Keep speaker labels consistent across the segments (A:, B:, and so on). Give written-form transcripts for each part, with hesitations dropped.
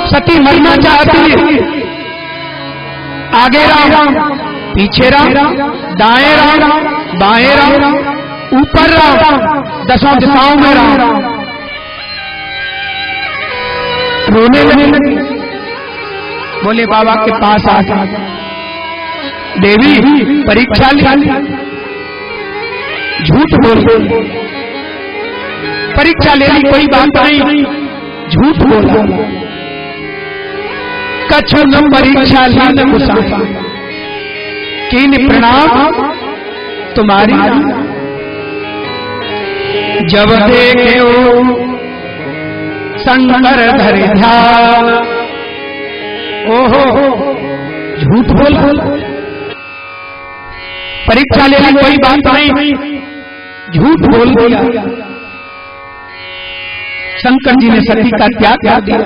A: सती मरना चाहती है। आगे राम, पीछे राम, दाएं राम, बाएं राम, ऊपर राम, दसों दिशाओं में राम। रोने लगी, बोले बाबा के पास आ जा। देवी परीक्षा ली, झूठ बोल, परीक्षा ले ली, कोई बात नहीं, झूठ बोला। कछु न परीक्षा ली न कुशा, कीन प्रणाम तुम्हारी। जब देखे शंकर धरे ध्यान, ओहो झूठ बोल, परीक्षा ले ली, कोई बात नहीं, झूठ बोल दिया। शंकर जी ने सती का त्याग कर दिया,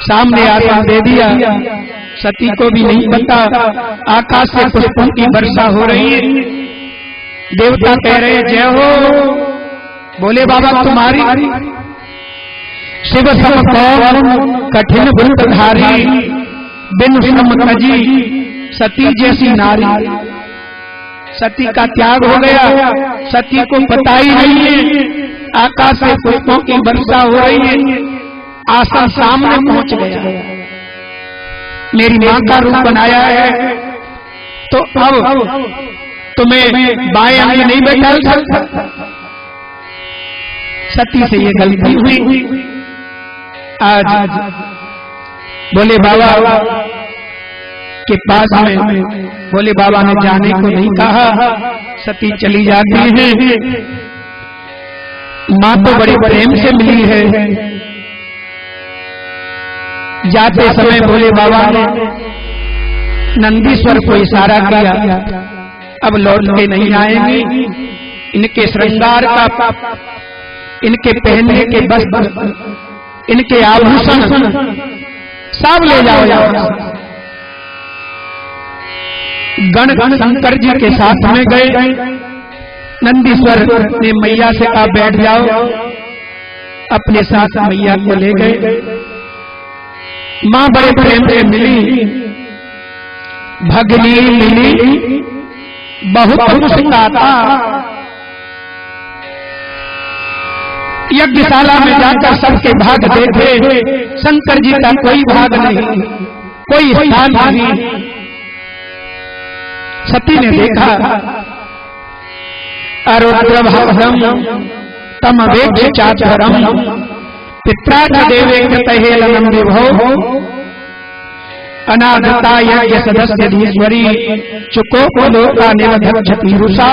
A: सामने आसन दे दिया। सती को भी नहीं पता, आकाश से पुष्पों की वर्षा हो रही है। देवता कह रहे जय हो, बोले बाबा तुम्हारी। शिव सम कौन कठिन व्रतधारी, बिन श्रम तजी सती जैसी नारी। सती का त्याग हो गया, सती को पता ही नहीं है आकाश से पुष्पों की वर्षा हो रही है। आसन सामने पहुंच गया, मेरी मां का रूप बनाया है, तो अब तुम्हें बाएं अंग नहीं बैठा सकता। सती से ये गलती हुई। आज बोले बाबा के पास में, बोले बाबा ने जाने को नहीं कहा, सती चली जाती है। मां तो बड़े प्रेम से मिली है। जाते समय बोले बाबा ने नंदीश्वर को इशारा किया, अब लौट के नहीं आएंगे। इनके श्रृंगार का, इनके पहनने के वस्त्र, इनके आभूषण सब ले जाओ। गण शंकर जी के साथ में गए। नंदीश्वर ने मैया से कहा बैठ जाओ, अपने साथ मैया को ले गए। मां बड़े प्रेम से मिली, भगनी मिली बहुत मुस्कुराता। यज्ञशाला में जाकर सबके भाग देखे, शंकर जी का कोई भाग नहीं, कोई स्थान नहीं। सती ने देखा, अरुद्रभवम तम वेक्ष चाचरम, पित्रा च देवे कृतहेलनम विभो, अनादता यज्ञ सदस्य धीश्वरी, चुको लोका निरधक्षति रुषा।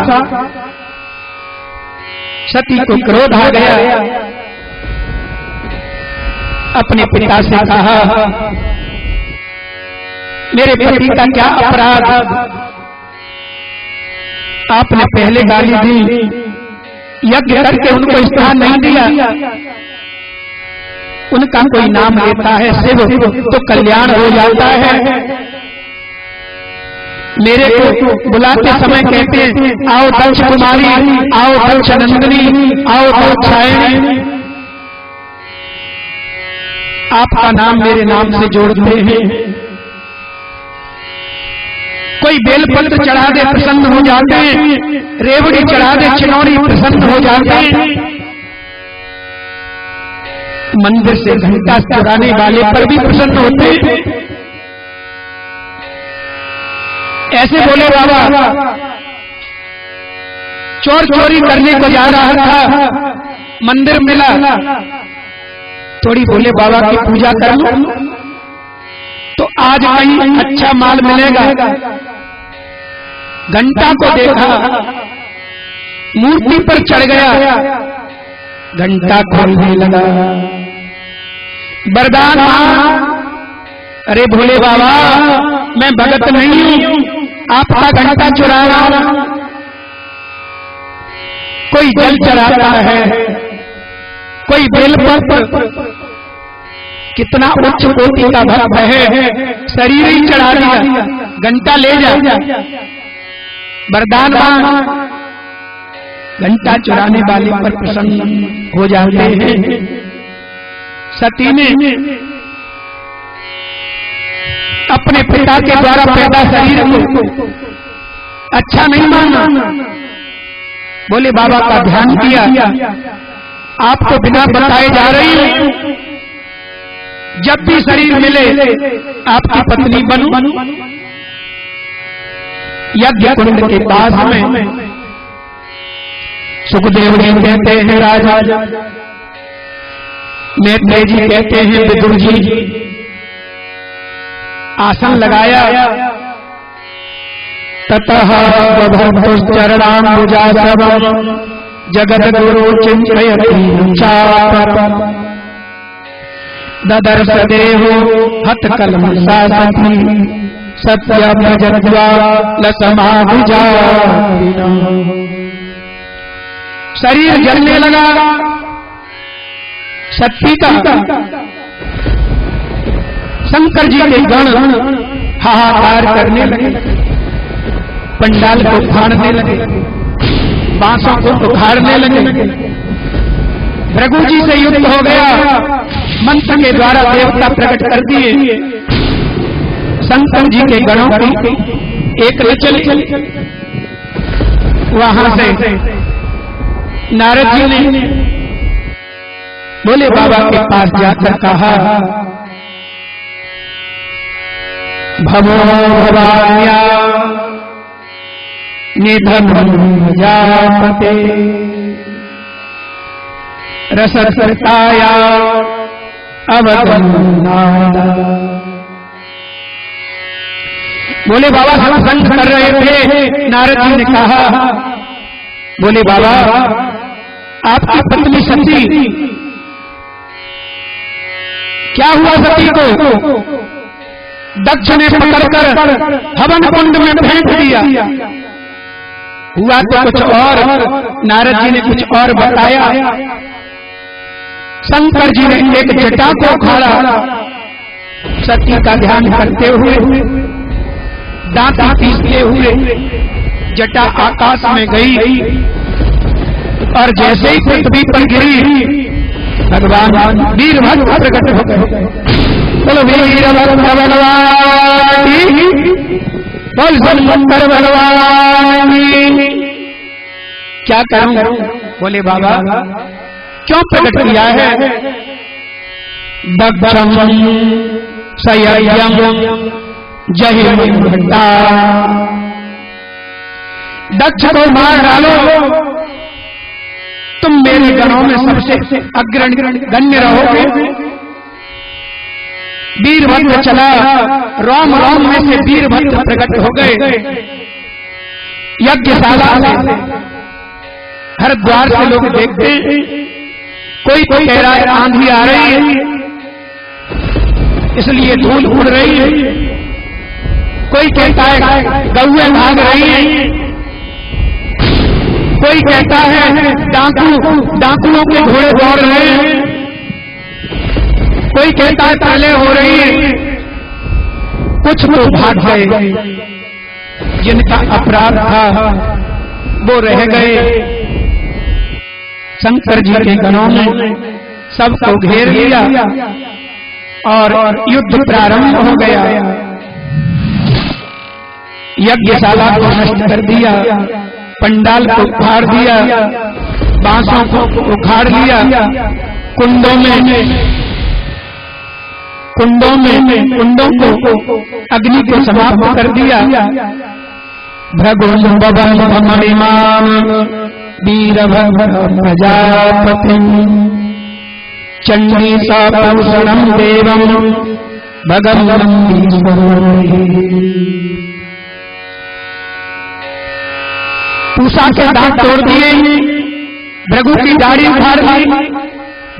A: सती को क्रोध आ गया, अपने पिता से कहा मेरे पति का क्या अपराध, आपने पहले गाली दी, यज्ञ करके उनको स्थान नहीं दिया। उनका कोई नाम लेता है शिव तो कल्याण हो जाता है। मेरे को बुलाते समय कहते हैं आओ दक्ष कुमारी, आओ दक्ष नंदिनी, आओ दक्षायणी। आपका नाम मेरे नाम से जोड़ते हैं। कोई बेलपत्र चढ़ा दे प्रसन्न हो जाते हैं, रेवड़ी चढ़ा दे चिनौरी प्रसन्न हो जाते हैं। मंदिर से घंटा चुराने वाले पर भी प्रसन्न होते हैं। ऐसे बोले बाबा। चोर चोरी करने को जा रहा था, मंदिर मिला, थोड़ी बोले बाबा की पूजा कर लो तो आज कहीं अच्छा माल मिलेगा। घंटा को देखा, मूर्ति पर चढ़ गया, घंटा खोलने लगा। वरदान अरे भोले बाबा मैं भगत नहीं हूं, आपका घंटा चुरा रहा। कोई जल चढ़ाता है, कोई बेलपत्र, कितना उच्च कोटि का भक्त है, शरीर ही चढ़ा दिया, घंटा ले जा। वरदान घंटा चुराने वाले पर प्रसन्न हो जाते हैं। सती ने अपने पिता के द्वारा पैदा शरीर को अच्छा नहीं माना। बोले बाबा का ध्यान किया, आप तो बिना बताए जा रही हो, जब भी शरीर मिले आपकी पत्नी बनूं। यज्ञ कुंड के पास में सुखदेव जी कहते हैं राजा, मैत्रेय जी कहते हैं विदुर जी, आसन लगाया। ततः चरणाम्बुजासवं जगद्गुरु चिन्तयति चापरं ददर्श देहो हतकल्मषा सती सत्यव्रजज्वालसमाभिजा। शरीर जलने लगा सती का। शंकर जी के गण हाहाकार करने लगे, पंडाल को उखाड़ने लगे, बांसों को उखाड़ने लगे। भृगु जी से युद्ध हो गया, मंत्र के द्वारा देवता प्रकट कर दिए। शंकर जी के गणों की एक न चली। वहां से नारद जी ने बोले बाबा के पास जाकर कहा, भवो भवान्या निधनं प्रजापते रससताया अवगमनाद। बोले बाबा सत्संग कर रहे थे, नारद जी ने कहा, बोले बाबा आपकी पत्नी सती, क्या हुआ सती को? दक्ष ने पकड़कर हवन कुंड में फेंक दिया। हुआ तो कुछ और, नारद जी ने कुछ और बताया। शंकर जी ने एक जटा को उखाड़ा, सती का ध्यान करते हुए, दांत पीसते हुए जटा आकाश में गई और जैसे ही पृथ्वी पर गिरी भगवान वीरभद्र प्रकट हो गए। बोलो वीरभद्र भगवान की, बोल शंकर भगवान की। क्या करूं? बोले बाबा क्यों प्रकट किया है? दक्षं सयज्ञं जहिमन्ता, दक्ष को मार डालो, तुम मेरे गणों में सबसे अग्रगण्य रहोगे। वीरभद्र चला, रोम रोम में से वीरभद्र प्रकट हो गए। यज्ञशाला से हर द्वार से लोग देखते, कोई कह रहा है आंधी आ रही है इसलिए धूल उड़ रही है, कोई कहता है गौएं भाग रही है, कोई कहता है डाकुओं के घोड़े दौड़ रहे हैं, कोई कहता है प्रलय हो रही है। कुछ तो भाग गए, जिनका अपराध था वो रह गए। शंकर जी के गणों ने सबको घेर लिया और युद्ध प्रारंभ हो गया। यज्ञशाला को नष्ट कर दिया, पंडाल को उखाड़ दिया, बांसों को उखाड़ लिया, कुंडों को अग्नि को समाप्त कर दिया। भृगुमणिमाम वीरभद्र प्रजापति चंडी सौषणम देवम भगवन्तं। पूषा के दांत तोड़ दिए, भृगु की दाढ़ी उखाड़ दी,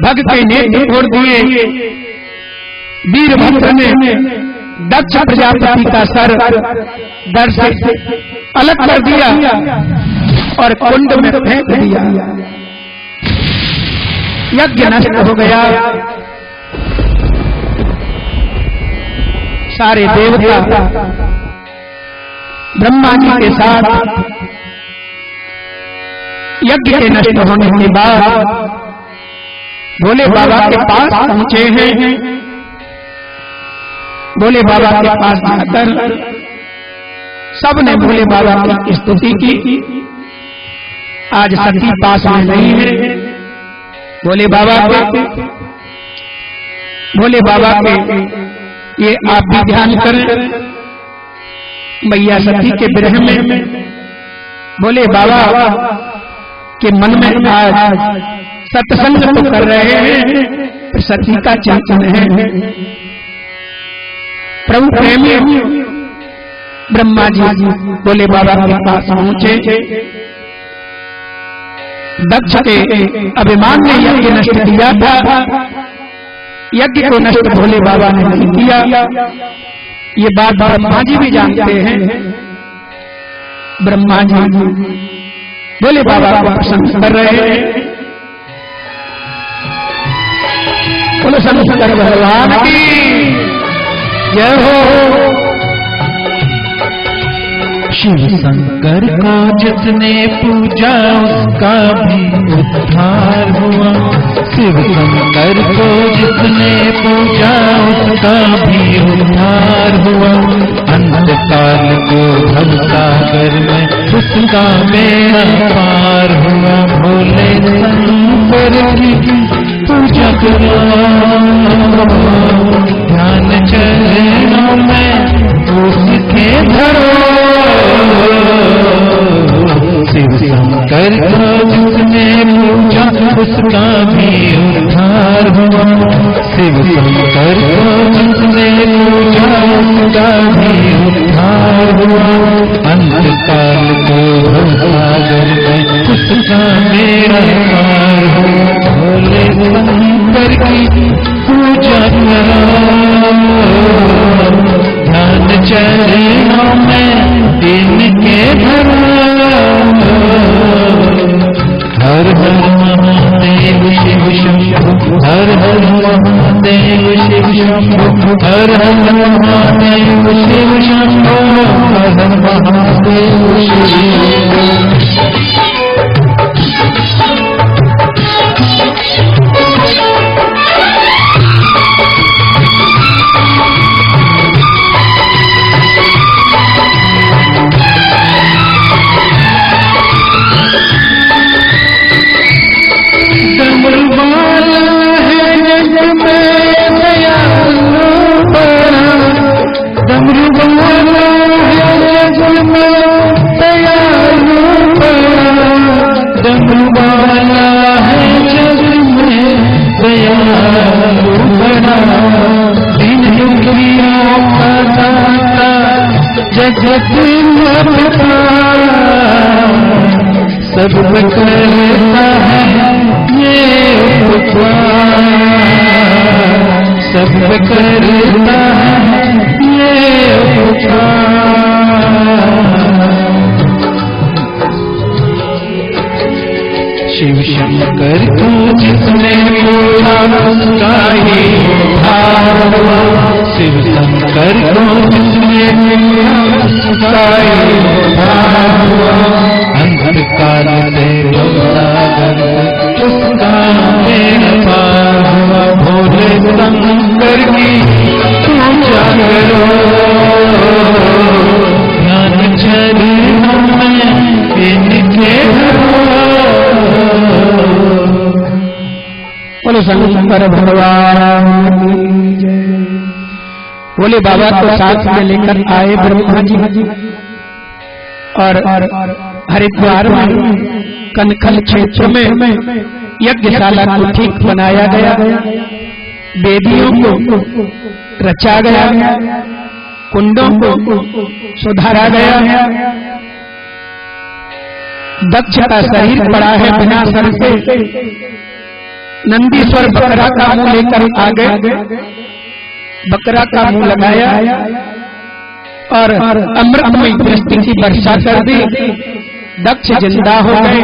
A: भग के नेत्र तोड़ दिए। वीरभद्र ने दक्ष प्रजापति का सर दर से अलग कर दिया और कुंड में फेंक दिया। यज्ञ नष्ट हो गया। सारे देवता ब्रह्मा जी के साथ यज्ञ के नष्ट होने के बाद भोले बाबा के पास पहुंचे हैं। भोले बाबा के पास जाकर सबने भोले बाबा की स्तुति की। आज सती पास में नहीं है। भोले बाबा के ये आप भी ध्यान करें। मैया सती के विरह में भोले बाबा के मन में आज सत्संग तो कर रहे हैं, सती का चिंतन है। प्रभु प्रेमी ब्रह्मा जी भोले बाबा के पास पहुंचे। दक्ष के अभिमान ने यज्ञ नष्ट किया था। यज्ञ को नष्ट भोले बाबा ने नहीं किया। ये बात ब्रह्मा जी भी जानते हैं। ब्रह्मा जी भोले बाबा को प्रशंसा कर रहे हैं। बोलो शंकर भगवान की जय हो।
B: शिव शंकर को जिसने पूजा उसका भी उद्धार हुआ। शिव शंकर को जिसने पूजा उसका भी उद्धार हुआ। अंधकाल को भवसागर में उसका बेड़ा पार हुआ। भोले शंकर की पूजा करो, ध्यान चरणों में उसके धरो। शिव शंकर को जिसने पूजा उसका भी उद्धार हुआ। शिव शंकर को जिसने पूजा उसका भी उद्धार हुआ। अंतकाल को भवसागर में उसका बेड़ा पार हुआ। भोले शंकर की पूजा करो, ध्यान चरणों में इनके धरो। हर हर महादेव शिव शंभु, हर हर महादेव शिव शंभु, हर हर महादेव शिव शंभु, हर हर महादेव शिव। सब करता है ये उपकार, सब करता है ये उपकार। शिव शंकर को जिसने पूजा उसका ही उद्धार हुआ। शिव शंकर को जिसने पूजा उसका ही उद्धार हुआ। अंधकाल से भवसागर उसका बेड़ा पार हुआ। भोले शंकर की पूजा करो, ध्यान चरणों में इनके धरो।
A: बोलो शंकर भगवान की जय। भोले बाबा को साथ में लेकर आए ब्रह्मा जी और हरिद्वार में कनखल क्षेत्र में यज्ञशाला को ठीक बनाया गया। वेदियों को रचा गया, कुंडों को सुधारा गया। दक्ष का शरीर पड़ा है बिना सर से। नंदीश्वर बकरा का मुंह लेकर आ गए। बकरा का मुंह लगाया और अमृतमय दृष्टि की वर्षा कर दी। दक्ष जिंदा हो गए।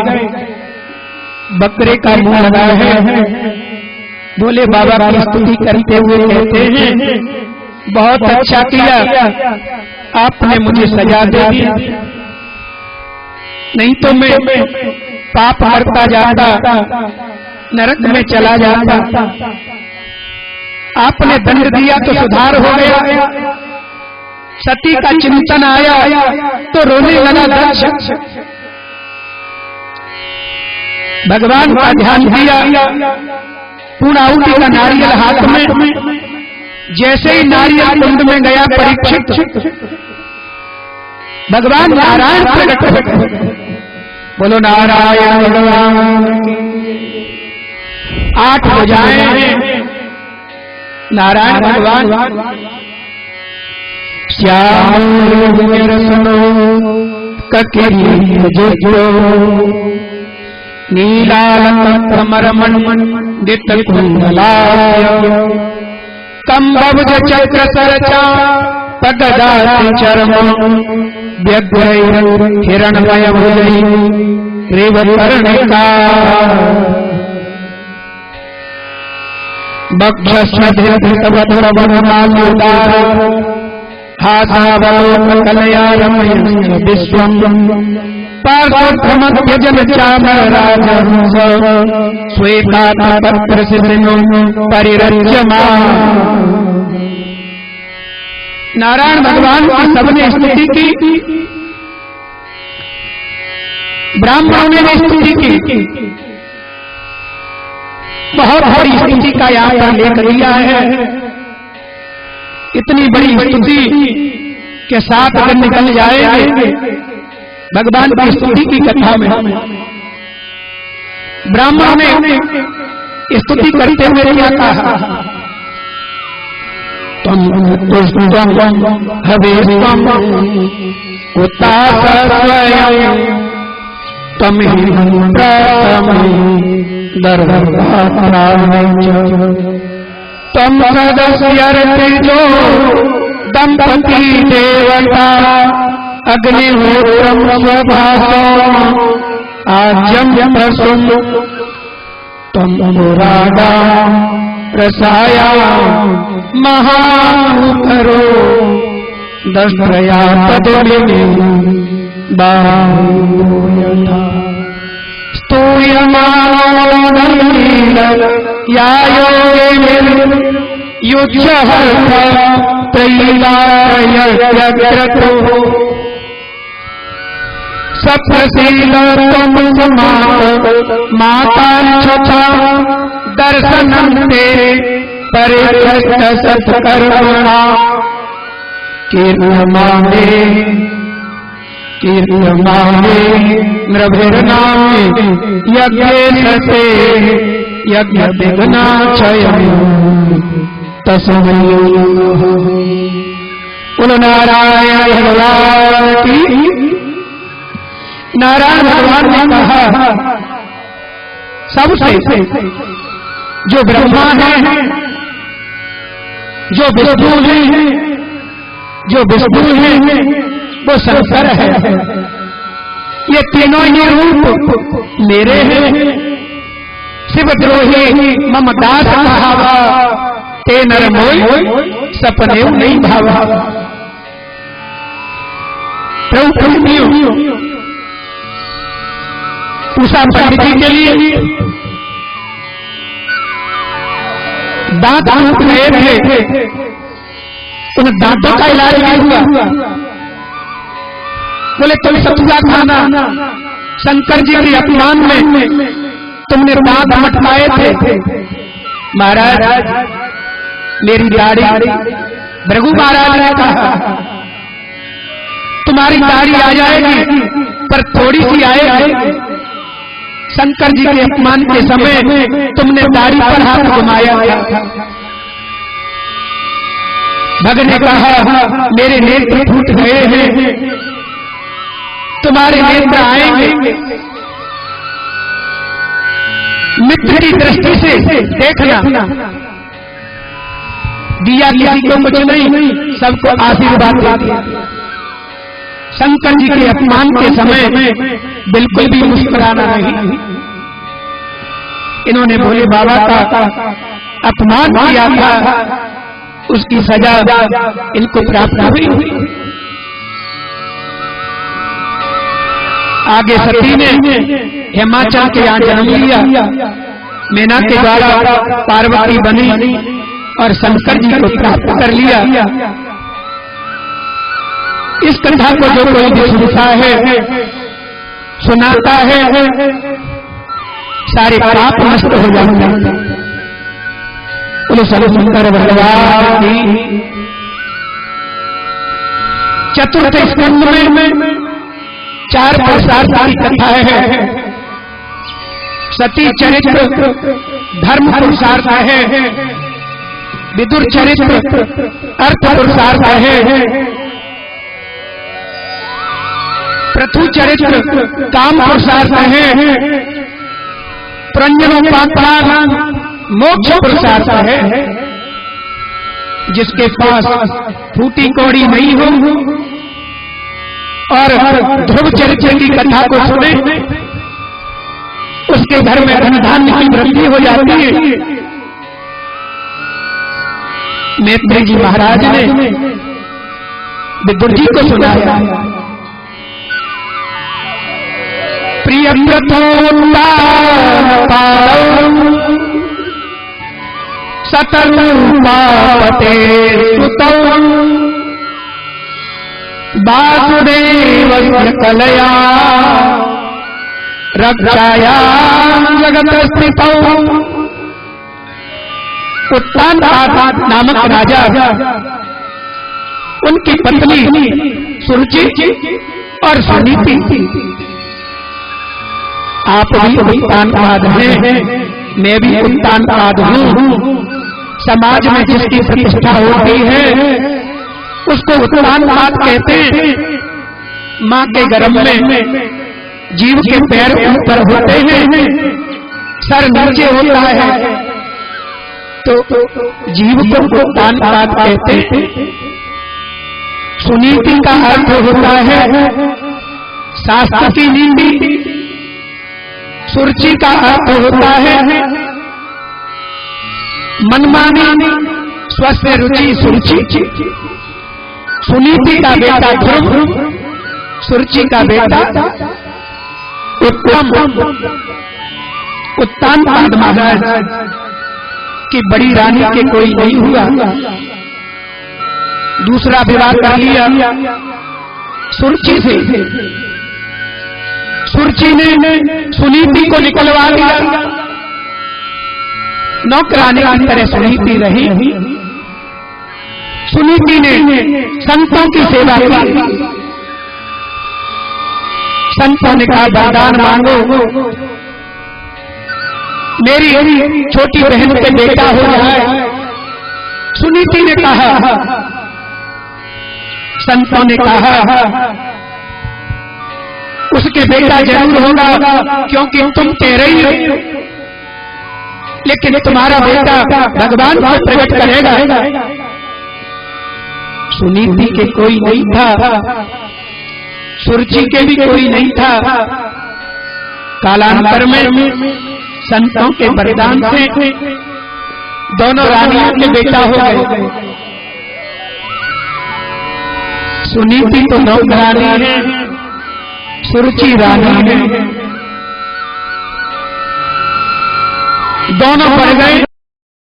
A: बकरे का मुंह लगाया है। भोले बाबा की स्तुति करते हुए कहते हैं, बहुत अच्छा किया, आपने मुझे सजा दे दी, नहीं तो मैं पाप करता जाता, नरक में चला जाता। आपने दंड दिया तो सुधार हो गया। सती का चिंतन आया तो रोने लगा दक्ष। भगवान का ध्यान दिया, पूर्णाहुति का नारियल हाथ में, जैसे ही नारियल कुंड में गया परीक्षित, भगवान नारायण प्रकट हो गए। बोलो नारायण भगवान। 8 भुजाएं हैं नारायण भगवान। श्याम नीलालमण्डित कुंडलाय कम्बुज चक्र सरचा पगदाति चर्म व्यग्रैः हिरण्मय भुजैः रेवकर्णिका बक्षस्मधृतवधुरवनमाल्योदार हासावलोककलया रमयन् विश्वम् पार्श्वक्रमध्यजन चामरराजहंस श्वेतापत्रशिशिनो परिरज्यमान्। नारायण भगवान की सबने स्तुति की, ब्राह्मणों ने स्तुति की। बहुत बड़ी स्तुति का यहाँ पर लेख दिया है। इतनी बड़ी स्तुति के साथ अगर निकल जाएंगे भगवान की स्तुति की कथा में। ब्राह्मणों ने स्तुति करते हुए क्या कहा? तम पुष्पम हविष्मम उत्तासस्वयं तमिहि प्रथमं दर्भपात्राणि च तम सदस्यर्तिजो दंपति देवता अग्निहोत्रम स्वभासम् आज्यम प्रसुम तम पुराणा रसाया महामुखरो दस्त्रया तदोलिनी बाहुयथा स्तूयमानो यायोगिर् युज्यहर्थ त्रयीलायग्रतो सप्रसीदतं माताञ्छता दर्शनं ते परिहृष्ट सत्कर्मणा कीर्त्यमाने नृभिर्नामे यज्ञेशते यज्ञविघ्नाक्षयम् तस्मै बोलो नारायण भगवान की। नारायण भगवान ने कहा सबसे जो ब्रह्मा है, जो विष्णु है, जो विष्णु है वो शंकर है। ये तीनों ही रूप मेरे हैं। शिवद्रोही मम दास कहावा ते नर मोय सपने नहीं भावा। प्रभु उषा पंडित जी के लिए दांत टूट गए थे, उन दांतों का इलाज नहीं हुआ। बोले तुम सतुआ खाना, शंकर जी के अपमान में तुमने दांत मटकाए थे। महाराज मेरी दाढ़ी, भृगु महाराज ने कहा तुम्हारी दाढ़ी आ जाएगी पर थोड़ी सी आएगी। शंकर जी के अपमान के समय तुमने दाढ़ी पर हाथ घुमाया था। भगत ने कहा मेरे नेत्र फूट गए हैं, तुम्हारे नेत्र आएंगे। मित्र की दृष्टि से देखना, दिया किसी को कुछ नहीं, सबको आशीर्वाद दिया। शंकर जी के अपमान के समय बिल्कुल भी मुस्कुराना नहीं। इन्होंने भोले बाबा का अपमान किया था, उसकी सजा इनको प्राप्त हुई। आगे सती ने हिमाचल के यहाँ जन्म लिया। मीना के द्वारा पार्वती बनी और शंकर जी को प्राप्त कर लिया। इस कथा को जो कोई भी सुनता है, सुनाता है, सारे पाप नष्ट हो जाते हैं। बोलो शंकर भगवान की। चतुर्थ स्कंद में 4 पुरुषार्थ की कथा है। सती चरित्र धर्म पुरुषार्थ है, विदुर चरित्र अर्थ पुरुषार्थ है, पृथु चरित्र काम पुरुषार्थ है, पुरंजनोपाख्यान मोक्ष पुरुषार्थ है। जिसके पास फूटी कौड़ी नहीं हो और ध्रुव चरित्र की कथा को सुने, उसके घर में धन धान्य की वृद्धि हो जाती है। मैत्री जी महाराज ने विदुर जी को सुनाया। प्रिय सतरूपापते सुतौ वासुदेवस्य कलया रक्षायां जगत स्थितौ। उत्तानपाद नामक राजा, उनकी पत्नी सुरुचि और सुनीति। आप भी उत्तानपाद हैं, मैं भी उत्तानपाद हूँ। समाज में जिसकी प्रतिष्ठा होती है उसको उत्तानपाद कहते हैं। माँ के गर्भ में जीव के पैर ऊपर होते हैं, सर नीचे होता है, तो जीव को उत्तानपाद कहते हैं। सुनीति का अर्थ होता है शास्त्र की नीति। सुरुचि का अर्थ होता है मनमानी, स्वस्थ रुचि सुरुचि। सुनीति का बेटा ध्रुव, सुरुचि का बेटा उत्तम। उत्तानपाद महाराज की बड़ी रानी के कोई नहीं हुआ, दूसरा विवाह कर लिया सुरुचि से। सुरुचि ने सुनीति को निकलवा दिया। नौकरानी की तरह सुनीति रही। सुनीति ने संतों की सेवा की। संतों ने कहा वरदान मांगो, मेरी छोटी बहन के बेटा हो जाए। सुनीति ने कहा, संतों ने कहा उसके बेटा जरूर होगा, क्योंकि तुम कह रही हो, लेकिन तुम्हारा बेटा भगवान को प्रकट करेगा। सुनीति के कोई नहीं था, सुरुचि के भी कोई नहीं था। कालांतर में संतों के वरदान से दोनों रानियों के बेटा हो गए। सुनीति तो नौकरानी है, सुरुचि रानी है। दोनों बढ़ गए